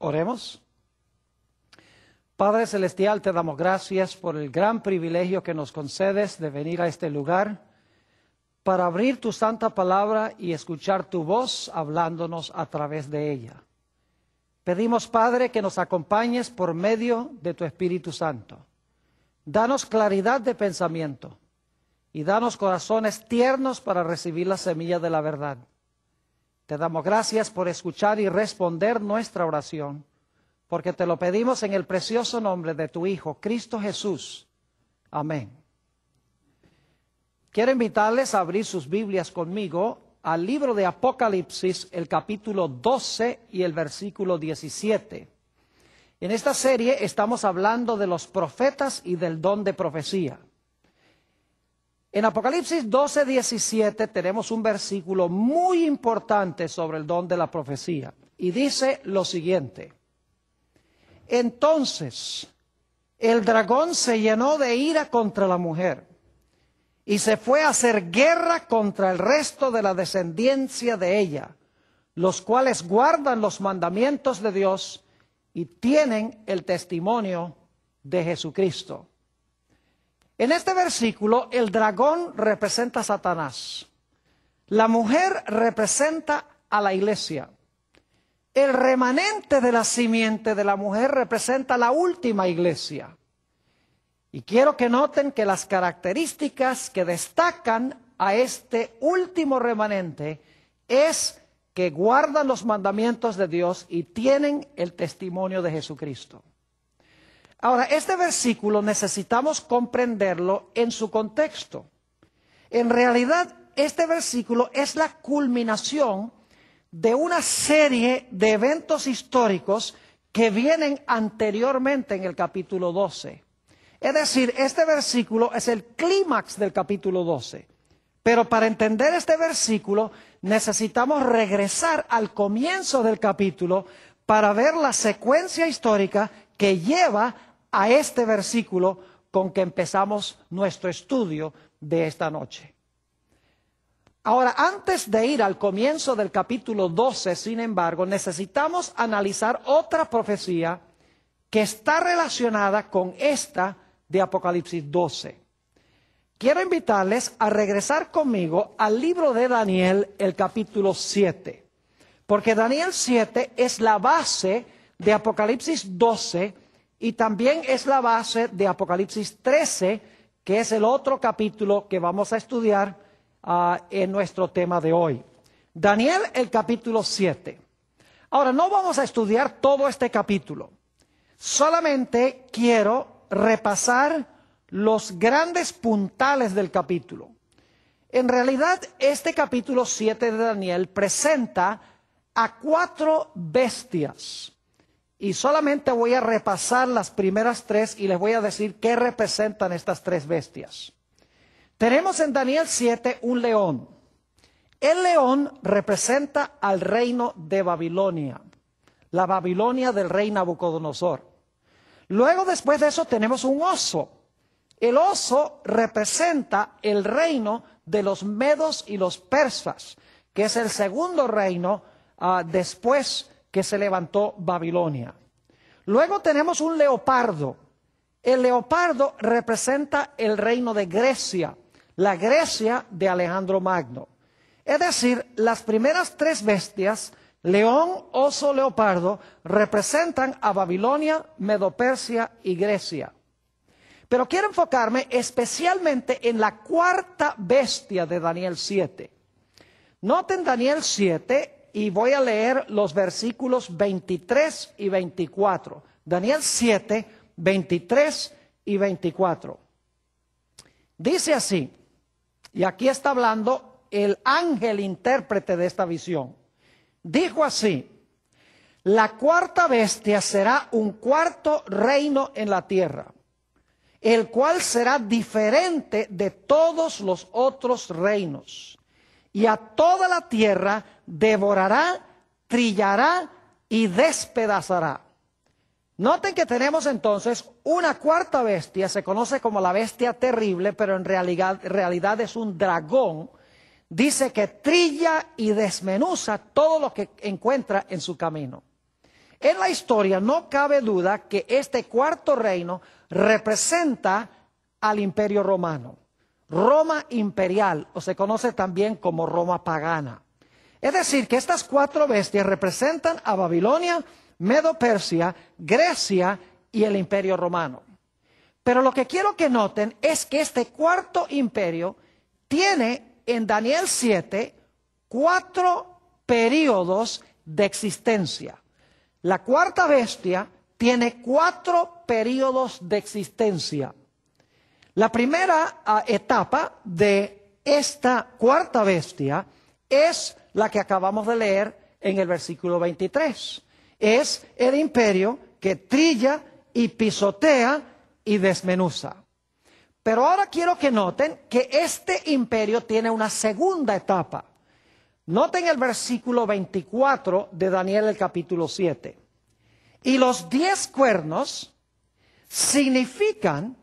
Oremos. Padre Celestial, te damos gracias por el gran privilegio que nos concedes de venir a este lugar para abrir tu santa palabra y escuchar tu voz hablándonos a través de ella. Pedimos, Padre, que nos acompañes por medio de tu Espíritu Santo. Danos claridad de pensamiento y danos corazones tiernos para recibir la semilla de la verdad. Te damos gracias por escuchar y responder nuestra oración, porque te lo pedimos en el precioso nombre de tu Hijo, Cristo Jesús. Amén. Quiero invitarles a abrir sus Biblias conmigo al libro de Apocalipsis, el capítulo 12 y el versículo 17. En esta serie estamos hablando de los profetas y del don de profecía. En Apocalipsis 12, 17 tenemos un versículo muy importante sobre el don de la profecía. Y dice lo siguiente: entonces el dragón se llenó de ira contra la mujer y se fue a hacer guerra contra el resto de la descendencia de ella, los cuales guardan los mandamientos de Dios y tienen el testimonio de Jesucristo. En este versículo, el dragón representa a Satanás. La mujer representa a la iglesia. El remanente de la simiente de la mujer representa la última iglesia. Y quiero que noten que las características que destacan a este último remanente es que guardan los mandamientos de Dios y tienen el testimonio de Jesucristo. Ahora, este versículo necesitamos comprenderlo en su contexto. En realidad, este versículo es la culminación de una serie de eventos históricos que vienen anteriormente en el capítulo 12. Es decir, este versículo es el clímax del capítulo 12. Pero para entender este versículo necesitamos regresar al comienzo del capítulo para ver la secuencia histórica que lleva a este versículo con que empezamos nuestro estudio de esta noche. Ahora, antes de ir al comienzo del capítulo 12, sin embargo, necesitamos analizar otra profecía que está relacionada con esta de Apocalipsis 12. Quiero invitarles a regresar conmigo al libro de Daniel, el capítulo 7, porque Daniel 7 es la base de Apocalipsis 12 y también es la base de Apocalipsis 13, que es el otro capítulo que vamos a estudiar en nuestro tema de hoy. Daniel, el capítulo 7. Ahora, no vamos a estudiar todo este capítulo. Solamente quiero repasar los grandes puntales del capítulo. En realidad, este capítulo 7 de Daniel presenta a 4 bestias. Y solamente voy a repasar las primeras 3 y les voy a decir qué representan estas 3 bestias. Tenemos en Daniel 7 un león. El león representa al reino de Babilonia, la Babilonia del rey Nabucodonosor. Luego, después de eso, tenemos un oso. El oso representa el reino de los medos y los persas, que es el segundo reino después que se levantó Babilonia. Luego tenemos un leopardo. El leopardo representa el reino de Grecia, la Grecia de Alejandro Magno. Es decir, las primeras 3 bestias, león, oso, leopardo, representan a Babilonia, Medo-Persia y Grecia. Pero quiero enfocarme especialmente en la 4ª bestia de Daniel 7. Noten Daniel 7 y voy a leer los versículos 23 y 24. Daniel 7, 23 y 24. Dice así, y aquí está hablando el ángel intérprete de esta visión. Dijo así: la 4ª bestia será un 4º reino en la tierra, el cual será diferente de todos los otros reinos, y a toda la tierra devorará, trillará y despedazará. Noten que tenemos entonces una 4ª bestia, se conoce como la bestia terrible, pero en realidad es un dragón. Dice que trilla y desmenuza todo lo que encuentra en su camino. En la historia no cabe duda que este cuarto reino representa al Imperio Romano. Roma imperial, o se conoce también como Roma pagana. Es decir, que estas cuatro bestias representan a Babilonia, Medo-Persia, Grecia y el Imperio Romano. Pero lo que quiero que noten es que este cuarto imperio tiene en Daniel 7 4 periodos de existencia. La cuarta bestia tiene 4 periodos de existencia. La primera etapa de esta cuarta bestia es la que acabamos de leer en el versículo 23. Es el imperio que trilla y pisotea y desmenuza. Pero ahora quiero que noten que este imperio tiene una segunda etapa. Noten el versículo 24 de Daniel, el capítulo 7. Y los 10 cuernos significan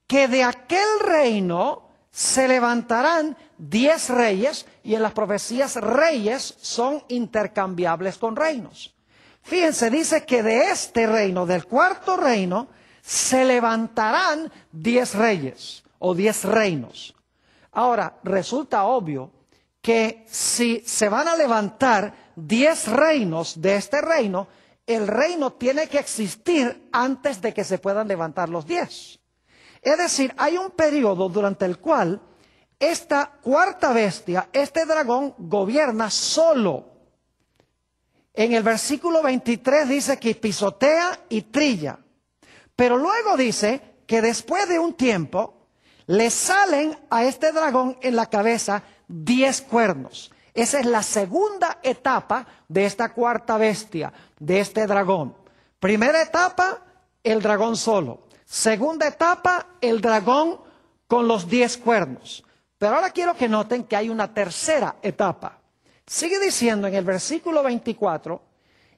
que de aquel reino se levantarán 10 reyes, y en las profecías reyes son intercambiables con reinos. Fíjense, dice que de este reino, del cuarto reino, se levantarán 10 reyes o 10 reinos. Ahora, resulta obvio que si se van a levantar 10 reinos de este reino, el reino tiene que existir antes de que se puedan levantar los 10. Es decir, hay un periodo durante el cual esta cuarta bestia, este dragón, gobierna solo. En el versículo 23 dice que pisotea y trilla. Pero luego dice que después de un tiempo le salen a este dragón en la cabeza 10 cuernos. Esa es la segunda etapa de esta cuarta bestia, de este dragón. Primera etapa, el dragón solo. Segunda etapa, el dragón con los 10 cuernos. Pero ahora quiero que noten que hay una tercera etapa. Sigue diciendo en el versículo 24,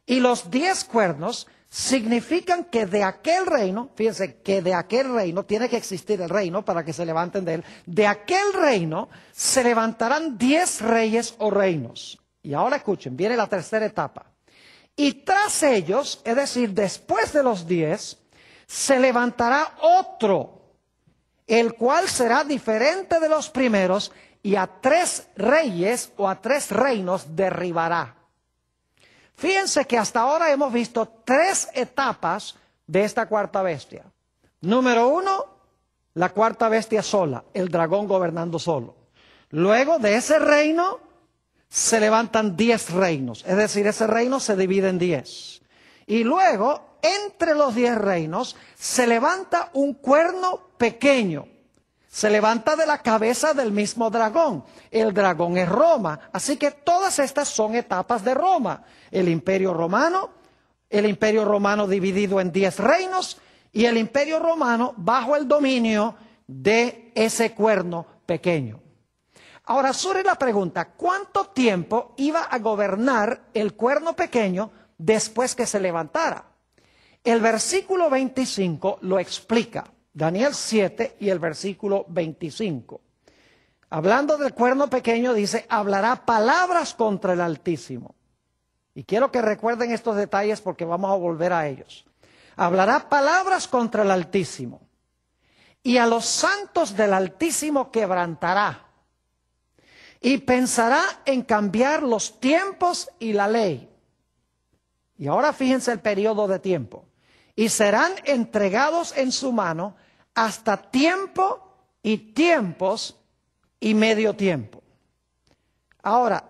y los 10 cuernos significan que de aquel reino, fíjense que de aquel reino, tiene que existir el reino para que se levanten de él, de aquel reino se levantarán 10 reyes o reinos. Y ahora escuchen, viene la tercera etapa. Y tras ellos, es decir, después de los 10, se levantará otro, el cual será diferente de los primeros, y a 3 reyes o a 3 reinos derribará. Fíjense que hasta ahora hemos visto 3 etapas de esta cuarta bestia. Número 1, la cuarta bestia sola, el dragón gobernando solo. Luego de ese reino se levantan 10 reinos, es decir, ese reino se divide en 10. Y luego, entre los 10 reinos, se levanta un cuerno pequeño. Se levanta de la cabeza del mismo dragón. El dragón es Roma. Así que todas estas son etapas de Roma. El imperio romano dividido en 10 reinos, y el imperio romano bajo el dominio de ese cuerno pequeño. Ahora surge la pregunta, ¿cuánto tiempo iba a gobernar el cuerno pequeño después que se levantara? El versículo 25 lo explica. Daniel 7 y el versículo 25. Hablando del cuerno pequeño dice, hablará palabras contra el Altísimo. Y quiero que recuerden estos detalles porque vamos a volver a ellos. Hablará palabras contra el Altísimo. Y a los santos del Altísimo quebrantará. Y pensará en cambiar los tiempos y la ley. Y ahora fíjense el periodo de tiempo. Y serán entregados en su mano hasta tiempo y tiempos y medio tiempo. Ahora,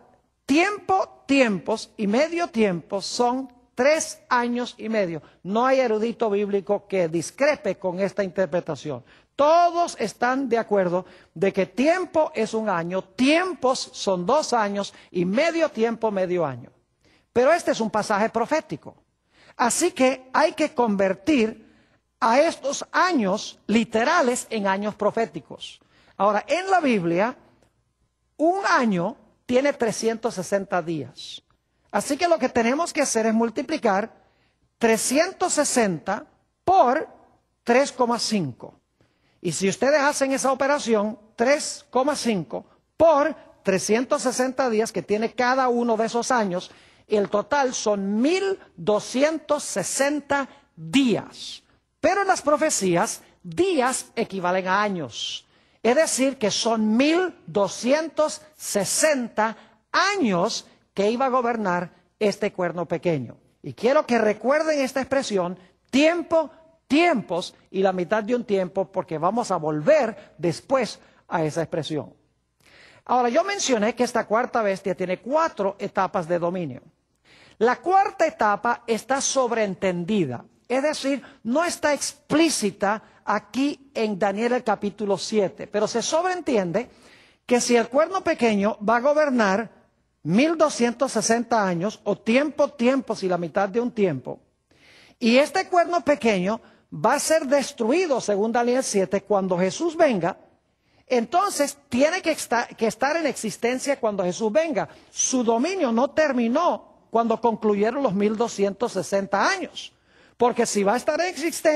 tiempo, tiempos y medio tiempo son 3 años y medio. No hay erudito bíblico que discrepe con esta interpretación. Todos están de acuerdo de que tiempo es 1 año, tiempos son 2 años y medio tiempo, medio año. Pero este es un pasaje profético. Así que hay que convertir a estos años literales en años proféticos. Ahora, en la Biblia, 1 año tiene 360 días. Así que lo que tenemos que hacer es multiplicar 360 por 3,5. Y si ustedes hacen esa operación, 3,5 por 360 días que tiene cada uno de esos años, El total son 1260 días. Pero en las profecías, días equivalen a años. Es decir, que son 1260 años que iba a gobernar este cuerno pequeño. Y quiero que recuerden esta expresión, tiempo, tiempos y la mitad de un tiempo, porque vamos a volver después a esa expresión. Ahora, yo mencioné que esta cuarta bestia tiene 4 etapas de dominio. La cuarta etapa está sobreentendida, es decir, no está explícita aquí en Daniel el capítulo 7, pero se sobreentiende que si el cuerno pequeño va a gobernar 1260 años, o tiempos y la mitad de un tiempo, y este cuerno pequeño va a ser destruido, según Daniel 7, cuando Jesús venga, entonces tiene que estar en existencia cuando Jesús venga. Su dominio no terminó cuando concluyeron los 1260 años. Porque si va a estar en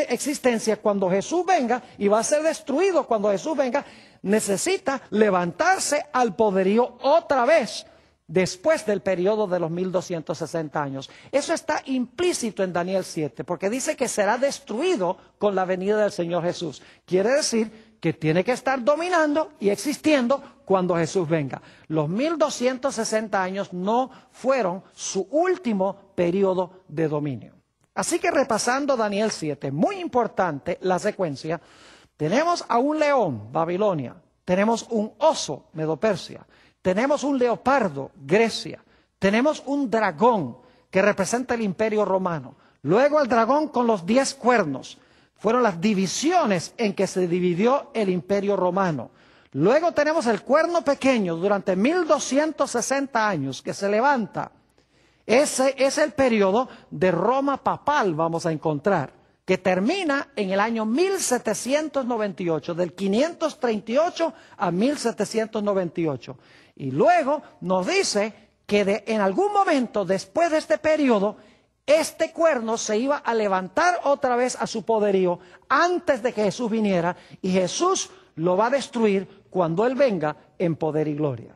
existencia cuando Jesús venga y va a ser destruido cuando Jesús venga, necesita levantarse al poderío otra vez después del periodo de los 1260 años. Eso está implícito en Daniel 7, porque dice que será destruido con la venida del Señor Jesús. Quiere decir que tiene que estar dominando y existiendo cuando Jesús venga. Los 1260 años no fueron su último periodo de dominio. Así que repasando Daniel 7, muy importante la secuencia, tenemos a un león, Babilonia, tenemos un oso, Medo-Persia, tenemos un leopardo, Grecia, tenemos un dragón que representa el Imperio Romano, luego el dragón con los 10 cuernos, fueron las divisiones en que se dividió el Imperio Romano. Luego tenemos el cuerno pequeño durante 1260 años que se levanta. Ese es el periodo de Roma papal, vamos a encontrar, que termina en el año 1798, del 538 a 1798. Y luego nos dice que en algún momento después de este periodo, este cuerno se iba a levantar otra vez a su poderío antes de que Jesús viniera, y Jesús lo va a destruir cuando Él venga en poder y gloria.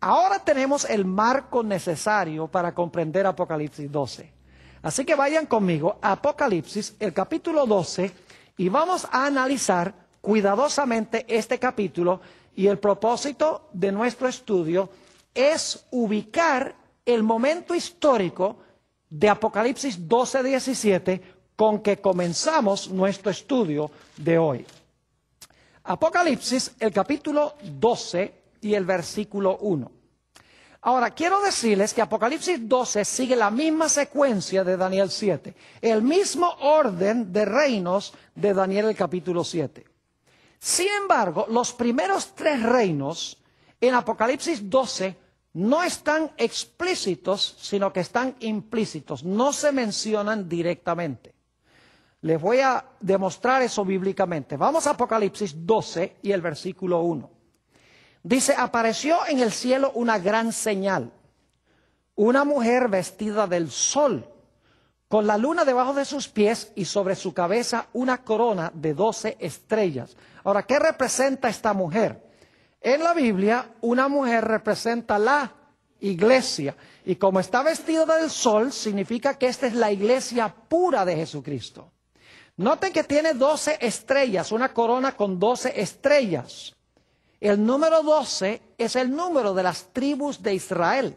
Ahora tenemos el marco necesario para comprender Apocalipsis 12. Así que vayan conmigo a Apocalipsis, el capítulo 12, y vamos a analizar cuidadosamente este capítulo, y el propósito de nuestro estudio es ubicar el momento histórico de Apocalipsis 12:17 con que comenzamos nuestro estudio de hoy. Apocalipsis, el capítulo 12 y el versículo 1. Ahora, quiero decirles que Apocalipsis 12 sigue la misma secuencia de Daniel 7, el mismo orden de reinos de Daniel el capítulo 7. Sin embargo, los primeros 3 reinos en Apocalipsis 12 no están explícitos, sino que están implícitos, no se mencionan directamente. Les voy a demostrar eso bíblicamente. Vamos a Apocalipsis 12 y el versículo 1. Dice, apareció en el cielo una gran señal, una mujer vestida del sol, con la luna debajo de sus pies y sobre su cabeza una corona de 12 estrellas. Ahora, ¿qué representa esta mujer? En la Biblia, una mujer representa la iglesia. Y como está vestida del sol, significa que esta es la iglesia pura de Jesucristo. Noten que tiene 12 estrellas, una corona con 12 estrellas. El número 12 es el número de las tribus de Israel.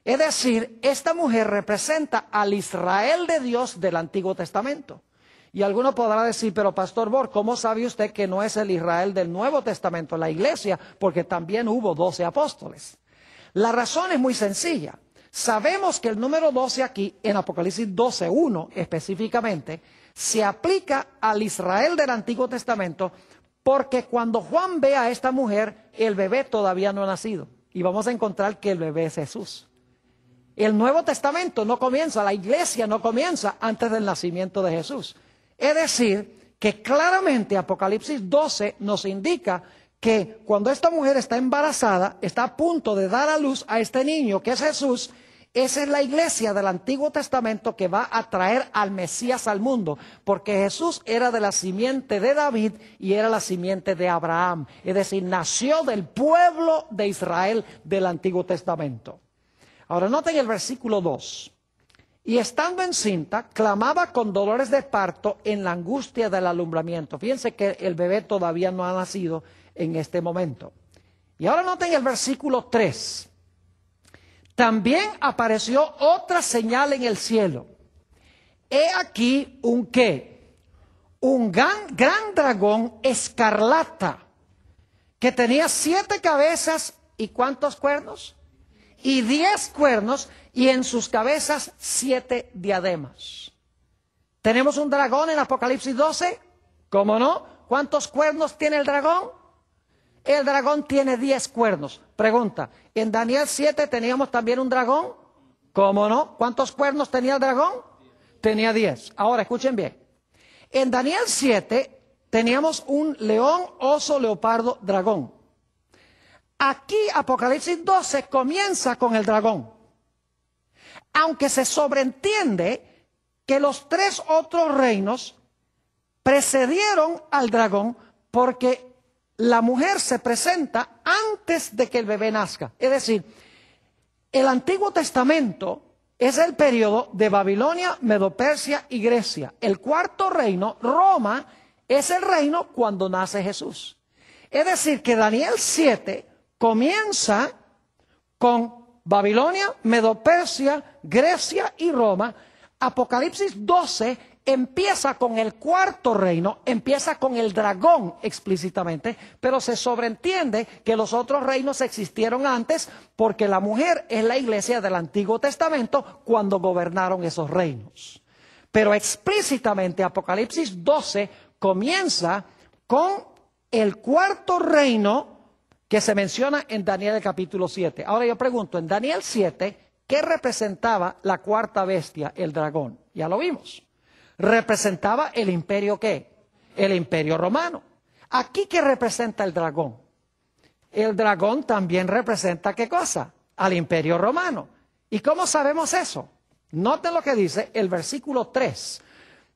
Es decir, esta mujer representa al Israel de Dios del Antiguo Testamento. Y alguno podrá decir, pero Pastor Bor, ¿cómo sabe usted que no es el Israel del Nuevo Testamento, la iglesia? Porque también hubo 12 apóstoles. La razón es muy sencilla. Sabemos que el número 12 aquí, en Apocalipsis 12:1 específicamente, se aplica al Israel del Antiguo Testamento, porque cuando Juan ve a esta mujer, el bebé todavía no ha nacido. Y vamos a encontrar que el bebé es Jesús. El Nuevo Testamento no comienza, la iglesia no comienza antes del nacimiento de Jesús. Es decir, que claramente Apocalipsis 12 nos indica que cuando esta mujer está embarazada, está a punto de dar a luz a este niño que es Jesús, esa es la iglesia del Antiguo Testamento que va a traer al Mesías al mundo, porque Jesús era de la simiente de David y era la simiente de Abraham, es decir, nació del pueblo de Israel del Antiguo Testamento. Ahora noten el versículo 2. Y estando encinta, clamaba con dolores de parto en la angustia del alumbramiento. Fíjense que el bebé todavía no ha nacido en este momento. Y ahora noten el versículo 3. También apareció otra señal en el cielo. He aquí un ¿qué? Un gran dragón escarlata que tenía 7 cabezas y ¿cuántos cuernos? Y 10 cuernos, y en sus cabezas 7 diademas. ¿Tenemos un dragón en Apocalipsis 12? ¿Cómo no? ¿Cuántos cuernos tiene el dragón? El dragón tiene 10 cuernos. Pregunta, ¿en Daniel 7 teníamos también un dragón? ¿Cómo no? ¿Cuántos cuernos tenía el dragón? Tenía 10. Ahora, escuchen bien. En Daniel 7 teníamos un león, oso, leopardo, dragón. Aquí Apocalipsis 12 comienza con el dragón. Aunque se sobreentiende que los 3 otros reinos precedieron al dragón porque la mujer se presenta antes de que el bebé nazca. Es decir, el Antiguo Testamento es el periodo de Babilonia, Medo-Persia y Grecia. El 4.º reino, Roma, es el reino cuando nace Jesús. Es decir, que Daniel 7 comienza con Babilonia, Medo-Persia, Grecia y Roma. Apocalipsis 12 empieza con el 4.º reino, empieza con el dragón explícitamente, pero se sobreentiende que los otros reinos existieron antes porque la mujer es la iglesia del Antiguo Testamento cuando gobernaron esos reinos. Pero explícitamente Apocalipsis 12 comienza con el 4.º reino que se menciona en Daniel capítulo 7. Ahora yo pregunto, en Daniel 7, ¿qué representaba la 4ª bestia, el dragón? Ya lo vimos. Representaba el imperio ¿qué? El imperio romano. ¿Aquí qué representa el dragón? El dragón también representa ¿qué cosa? Al imperio romano. ¿Y cómo sabemos eso? Noten lo que dice el versículo 3.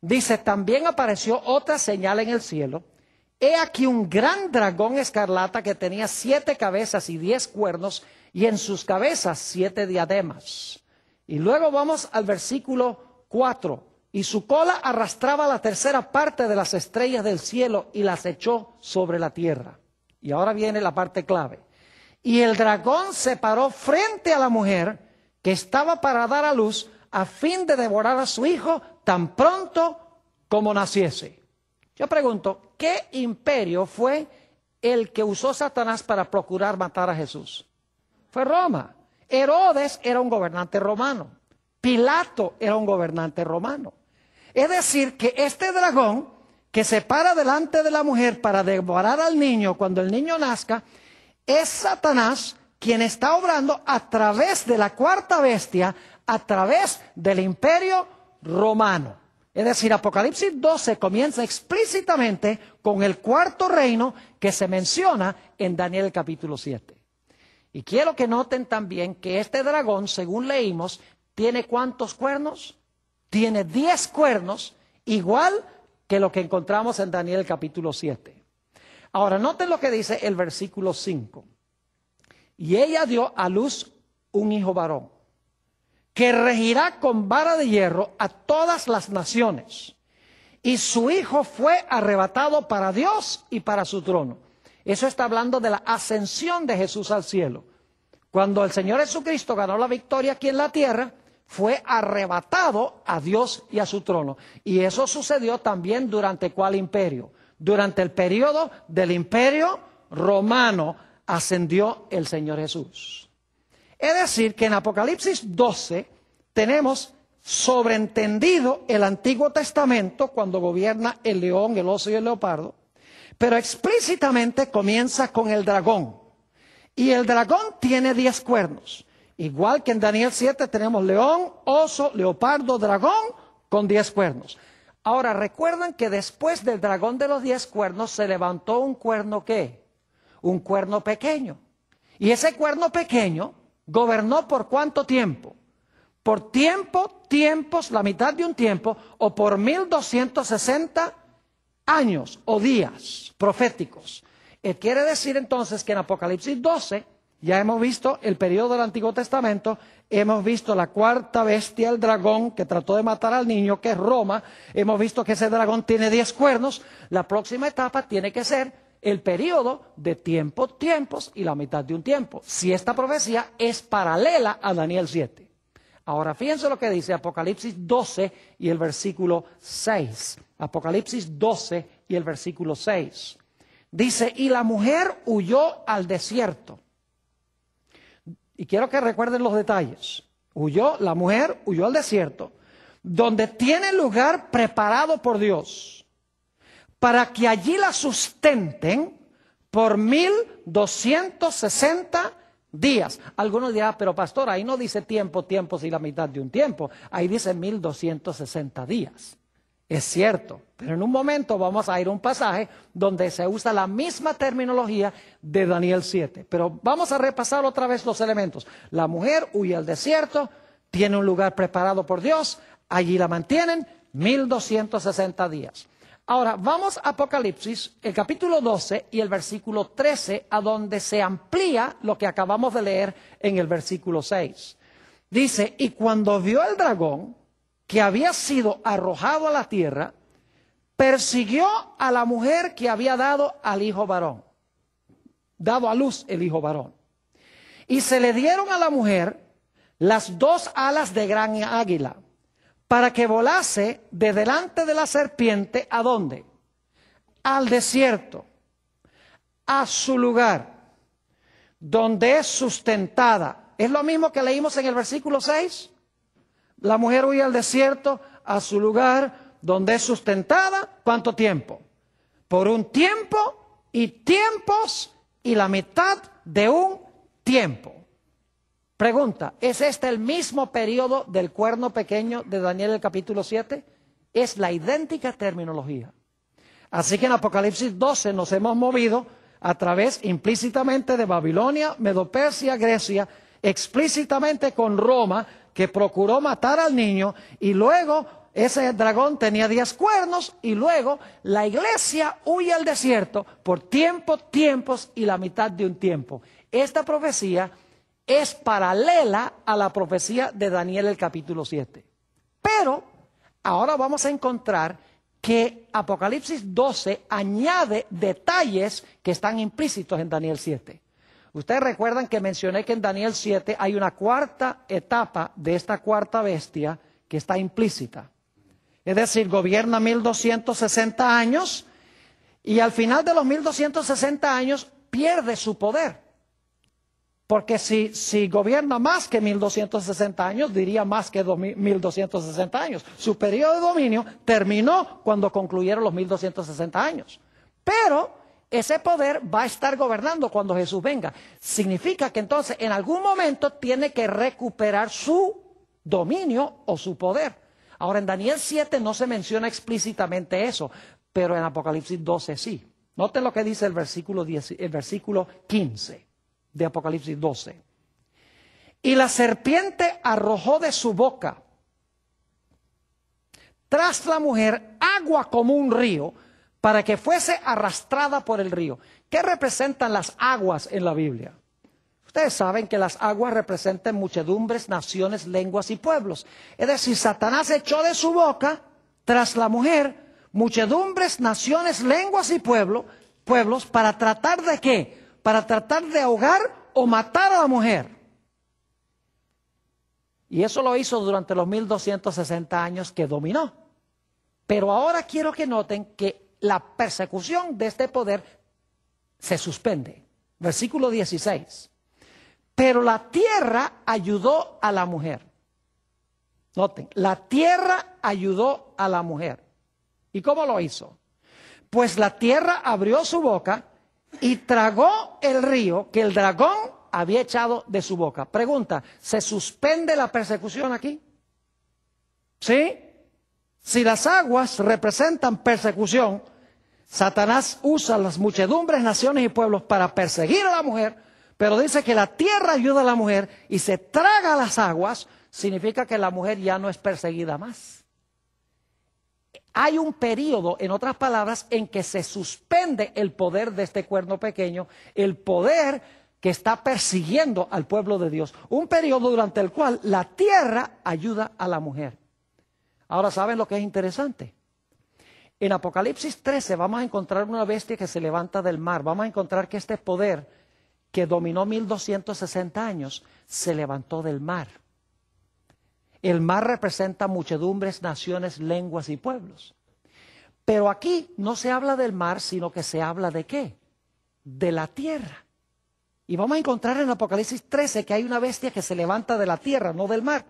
Dice, también apareció otra señal en el cielo. He aquí un gran dragón escarlata que tenía 7 cabezas y 10 cuernos, y en sus cabezas 7 diademas. Y luego vamos al versículo 4. Y su cola arrastraba la 3ª parte de las estrellas del cielo y las echó sobre la tierra. Y ahora viene la parte clave. Y el dragón se paró frente a la mujer que estaba para dar a luz a fin de devorar a su hijo tan pronto como naciese. Yo pregunto, ¿qué imperio fue el que usó Satanás para procurar matar a Jesús? Fue Roma. Herodes era un gobernante romano. Pilato era un gobernante romano. Es decir, que este dragón que se para delante de la mujer para devorar al niño cuando el niño nazca, es Satanás quien está obrando a través de la 4ª bestia, a través del imperio romano. Es decir, Apocalipsis 12 comienza explícitamente con el 4.º reino que se menciona en Daniel capítulo 7. Y quiero que noten también que este dragón, según leímos, ¿tiene cuántos cuernos? Tiene 10 cuernos, igual que lo que encontramos en Daniel capítulo 7. Ahora, noten lo que dice el versículo 5. Y ella dio a luz un hijo varón, que regirá con vara de hierro a todas las naciones. Y su hijo fue arrebatado para Dios y para su trono. Eso está hablando de la ascensión de Jesús al cielo. Cuando el Señor Jesucristo ganó la victoria aquí en la tierra, fue arrebatado a Dios y a su trono. Y eso sucedió también durante ¿cuál imperio? Durante el periodo del imperio romano ascendió el Señor Jesús. Es decir, que en Apocalipsis 12 tenemos sobreentendido el Antiguo Testamento cuando gobierna el león, el oso y el leopardo, pero explícitamente comienza con el dragón. Y el dragón tiene 10 cuernos. Igual que en Daniel 7 tenemos león, oso, leopardo, dragón con 10 cuernos. Ahora, recuerdan que después del dragón de los 10 cuernos se levantó un cuerno ¿qué? Un cuerno pequeño. Y ese cuerno pequeño gobernó ¿por cuánto tiempo? Por tiempos, la mitad de un tiempo, o por 1260 años o días proféticos. Quiere decir entonces que en Apocalipsis 12 Ya hemos visto el periodo del Antiguo Testamento, hemos visto la cuarta bestia, el dragón, que trató de matar al niño, que es Roma. Hemos visto que ese dragón tiene 10 cuernos. La próxima etapa tiene que ser el periodo de tiempos y la mitad de un tiempo. Si esta profecía es paralela a Daniel 7. Ahora fíjense lo que dice Apocalipsis 12 y el versículo 6. Apocalipsis 12 y el versículo 6. Dice, y la mujer huyó al desierto. Y quiero que recuerden los detalles. La mujer huyó al desierto, donde tiene lugar preparado por Dios, para que allí la sustenten por 1260 días. Algunos dirán, pero pastor, ahí no dice tiempos y la mitad de un tiempo. Ahí dice 1260 días. Es cierto, pero en un momento vamos a ir a un pasaje donde se usa la misma terminología de Daniel 7. Pero vamos a repasar otra vez los elementos. La mujer huye al desierto, tiene un lugar preparado por Dios, allí la mantienen 1260 días. Ahora, vamos a Apocalipsis, el capítulo 12 y el versículo 13, a donde se amplía lo que acabamos de leer en el versículo 6. Dice, y cuando vio el dragón, que había sido arrojado a la tierra, persiguió a la mujer que había dado al hijo varón, dado a luz el hijo varón. Y se le dieron a la mujer las 2 alas de gran águila, para que volase de delante de la serpiente, ¿a dónde? Al desierto, a su lugar, donde es sustentada. Es lo mismo que leímos en el versículo 6. La mujer huye al desierto, a su lugar, donde es sustentada. ¿Cuánto tiempo? Por un tiempo y tiempos y la mitad de un tiempo. Pregunta, ¿es este el mismo periodo del cuerno pequeño de Daniel el capítulo 7? Es la idéntica terminología. Así que en Apocalipsis 12 nos hemos movido a través implícitamente de Babilonia, Medo-Persia, Grecia, explícitamente con Roma, que procuró matar al niño, y luego ese dragón tenía 10 cuernos, y luego la iglesia huye al desierto por tiempos y la mitad de un tiempo. Esta profecía es paralela a la profecía de Daniel el capítulo 7. Pero ahora vamos a encontrar que Apocalipsis 12 añade detalles que están implícitos en Daniel 7. Ustedes recuerdan que mencioné que en Daniel 7 hay una cuarta etapa de esta cuarta bestia que está implícita. Es decir, gobierna 1260 años y al final de los 1260 años pierde su poder. Porque si gobierna más que 1260 años, diría más que 1260 años. Su periodo de dominio terminó cuando concluyeron los 1260 años. Pero ese poder va a estar gobernando cuando Jesús venga. Significa que entonces en algún momento tiene que recuperar su dominio o su poder. Ahora en Daniel 7 no se menciona explícitamente eso, pero en Apocalipsis 12 sí. Noten lo que dice el versículo 15 de Apocalipsis 12. Y la serpiente arrojó de su boca tras la mujer agua como un río, para que fuese arrastrada por el río. ¿Qué representan las aguas en la Biblia? Ustedes saben que las aguas representan muchedumbres, naciones, lenguas y pueblos. Es decir, Satanás echó de su boca, tras la mujer, muchedumbres, naciones, lenguas y pueblos, para tratar de ¿qué? Para tratar de ahogar o matar a la mujer. Y eso lo hizo durante los 1260 años que dominó. Pero ahora quiero que noten que la persecución de este poder se suspende. Versículo 16. Pero la tierra ayudó a la mujer. Noten, la tierra ayudó a la mujer. ¿Y cómo lo hizo? Pues la tierra abrió su boca y tragó el río que el dragón había echado de su boca. Pregunta, ¿se suspende la persecución aquí? ¿Sí? Si las aguas representan persecución, Satanás usa las muchedumbres, naciones y pueblos para perseguir a la mujer, pero dice que la tierra ayuda a la mujer y se traga las aguas, significa que la mujer ya no es perseguida más. Hay un periodo, en otras palabras, en que se suspende el poder de este cuerno pequeño, el poder que está persiguiendo al pueblo de Dios. Un periodo durante el cual la tierra ayuda a la mujer. Ahora, ¿saben lo que es interesante? En Apocalipsis 13 vamos a encontrar una bestia que se levanta del mar. Vamos a encontrar que este poder que dominó 1260 años se levantó del mar. El mar representa muchedumbres, naciones, lenguas y pueblos. Pero aquí no se habla del mar, sino que se habla ¿de qué? De la tierra. Y vamos a encontrar en Apocalipsis 13 que hay una bestia que se levanta de la tierra, no del mar.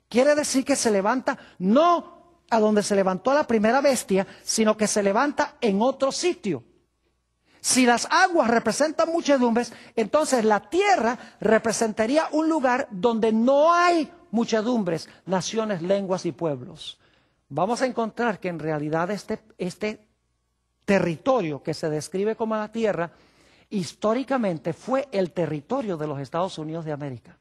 Quiere decir que se levanta no a donde se levantó la primera bestia, sino que se levanta en otro sitio. Si las aguas representan muchedumbres, entonces la tierra representaría un lugar donde no hay muchedumbres, naciones, lenguas y pueblos. Vamos a encontrar que en realidad este territorio que se describe como la tierra, históricamente fue el territorio de los Estados Unidos de América.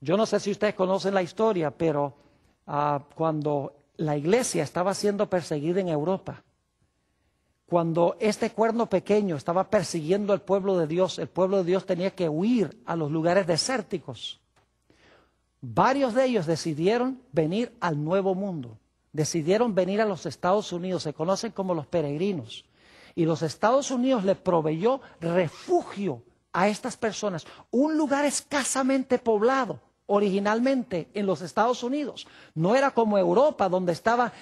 Yo no sé si ustedes conocen la historia, pero cuando la iglesia estaba siendo perseguida en Europa, cuando este cuerno pequeño estaba persiguiendo al pueblo de Dios, el pueblo de Dios tenía que huir a los lugares desérticos. Varios de ellos decidieron venir al Nuevo Mundo, decidieron venir a los Estados Unidos, se conocen como los peregrinos. Y los Estados Unidos le proveyó refugio a estas personas, un lugar escasamente poblado originalmente en los Estados Unidos. No era como Europa, donde estaba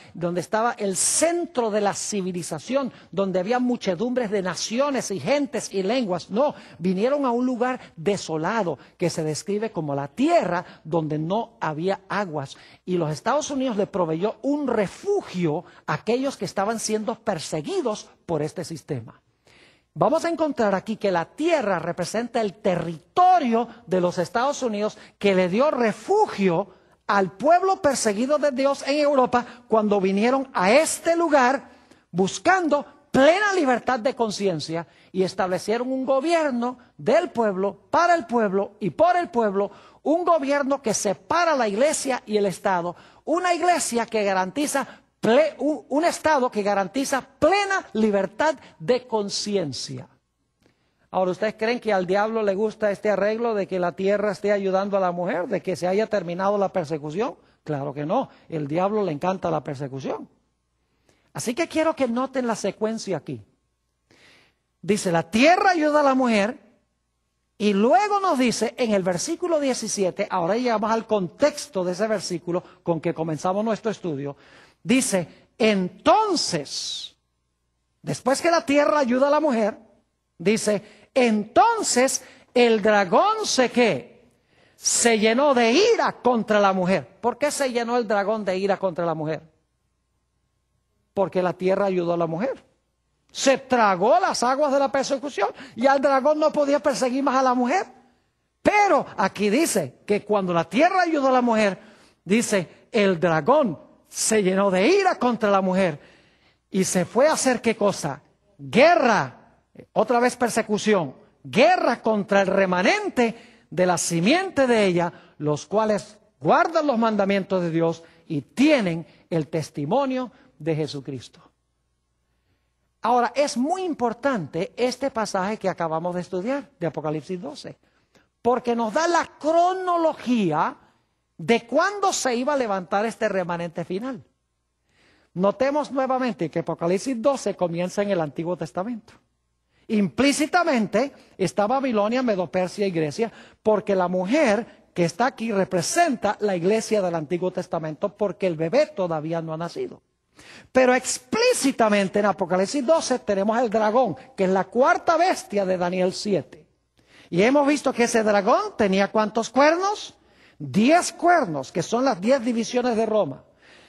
el centro de la civilización, donde había muchedumbres de naciones y gentes y lenguas. No, vinieron a un lugar desolado que se describe como la tierra donde no había aguas. Y los Estados Unidos le proveyó un refugio a aquellos que estaban siendo perseguidos por este sistema. Vamos a encontrar aquí que la tierra representa el territorio de los Estados Unidos que le dio refugio al pueblo perseguido de Dios en Europa cuando vinieron a este lugar buscando plena libertad de conciencia y establecieron un gobierno del pueblo, para el pueblo y por el pueblo, un gobierno que separa la iglesia y el Estado, una iglesia que garantiza un Estado que garantiza plena libertad de conciencia. Ahora, ¿ustedes creen que al diablo le gusta este arreglo de que la tierra esté ayudando a la mujer, de que se haya terminado la persecución? Claro que no, el diablo le encanta la persecución. Así que quiero que noten la secuencia aquí. Dice, la tierra ayuda a la mujer, y luego nos dice en el versículo 17, ahora llegamos al contexto de ese versículo con que comenzamos nuestro estudio. Dice, entonces, después que la tierra ayuda a la mujer, dice, entonces el dragón se llenó de ira contra la mujer. ¿Por qué se llenó el dragón de ira contra la mujer? Porque la tierra ayudó a la mujer. Se tragó las aguas de la persecución y el dragón no podía perseguir más a la mujer. Pero aquí dice que cuando la tierra ayudó a la mujer, dice, el dragón se llenó de ira contra la mujer y se fue a hacer ¿qué cosa? Guerra, otra vez persecución, guerra contra el remanente de la simiente de ella, los cuales guardan los mandamientos de Dios y tienen el testimonio de Jesucristo. Ahora, es muy importante este pasaje que acabamos de estudiar, de Apocalipsis 12, porque nos da la cronología de cuándo se iba a levantar este remanente final. Notemos nuevamente que Apocalipsis 12 comienza en el Antiguo Testamento. Implícitamente está Babilonia, Medo-Persia y Grecia, porque la mujer que está aquí representa la iglesia del Antiguo Testamento, porque el bebé todavía no ha nacido. Pero explícitamente en Apocalipsis 12 tenemos el dragón, que es la cuarta bestia de Daniel 7. Y hemos visto que ese dragón tenía ¿cuántos cuernos? 10 cuernos, que son las 10 divisiones de Roma.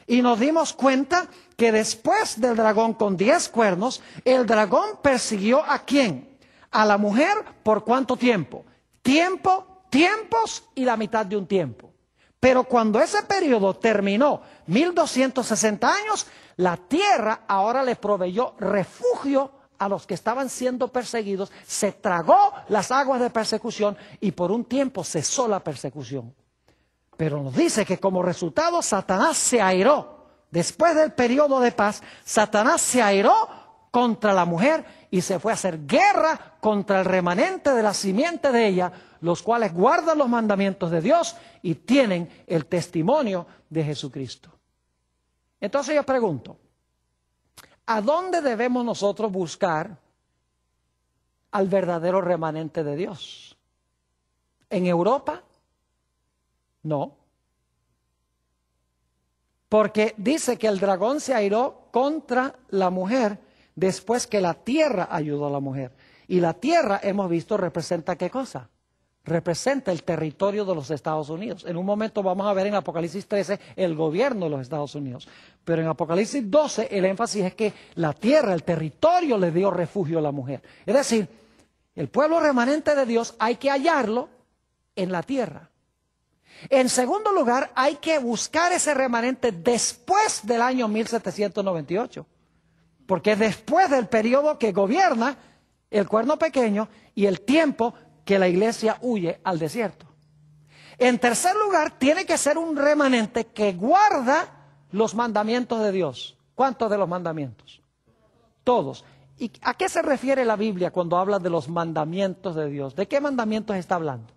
Y nos dimos cuenta que después del dragón con 10 cuernos, el dragón persiguió ¿a quién? A la mujer, ¿por cuánto tiempo? Tiempos y la mitad de un tiempo. Pero cuando ese periodo terminó, 1260 años, la tierra ahora le proveyó refugio a los que estaban siendo perseguidos, se tragó las aguas de persecución y por un tiempo cesó la persecución. Pero nos dice que como resultado Satanás se airó. Después del periodo de paz, Satanás se airó contra la mujer y se fue a hacer guerra contra el remanente de la simiente de ella, los cuales guardan los mandamientos de Dios y tienen el testimonio de Jesucristo. Entonces yo pregunto, ¿a dónde debemos nosotros buscar al verdadero remanente de Dios? ¿En Europa? No. Porque dice que el dragón se airó contra la mujer después que la tierra ayudó a la mujer. Y la tierra, hemos visto, representa ¿qué cosa? Representa el territorio de los Estados Unidos. En un momento vamos a ver en Apocalipsis 13 el gobierno de los Estados Unidos. Pero en Apocalipsis 12 el énfasis es que la tierra, el territorio le dio refugio a la mujer. Es decir, el pueblo remanente de Dios hay que hallarlo en la tierra. En segundo lugar, hay que buscar ese remanente después del año 1798. Porque es después del periodo que gobierna el cuerno pequeño y el tiempo que la iglesia huye al desierto. En tercer lugar, tiene que ser un remanente que guarda los mandamientos de Dios. ¿Cuántos de los mandamientos? Todos. ¿Y a qué se refiere la Biblia cuando habla de los mandamientos de Dios? ¿De qué mandamientos está hablando?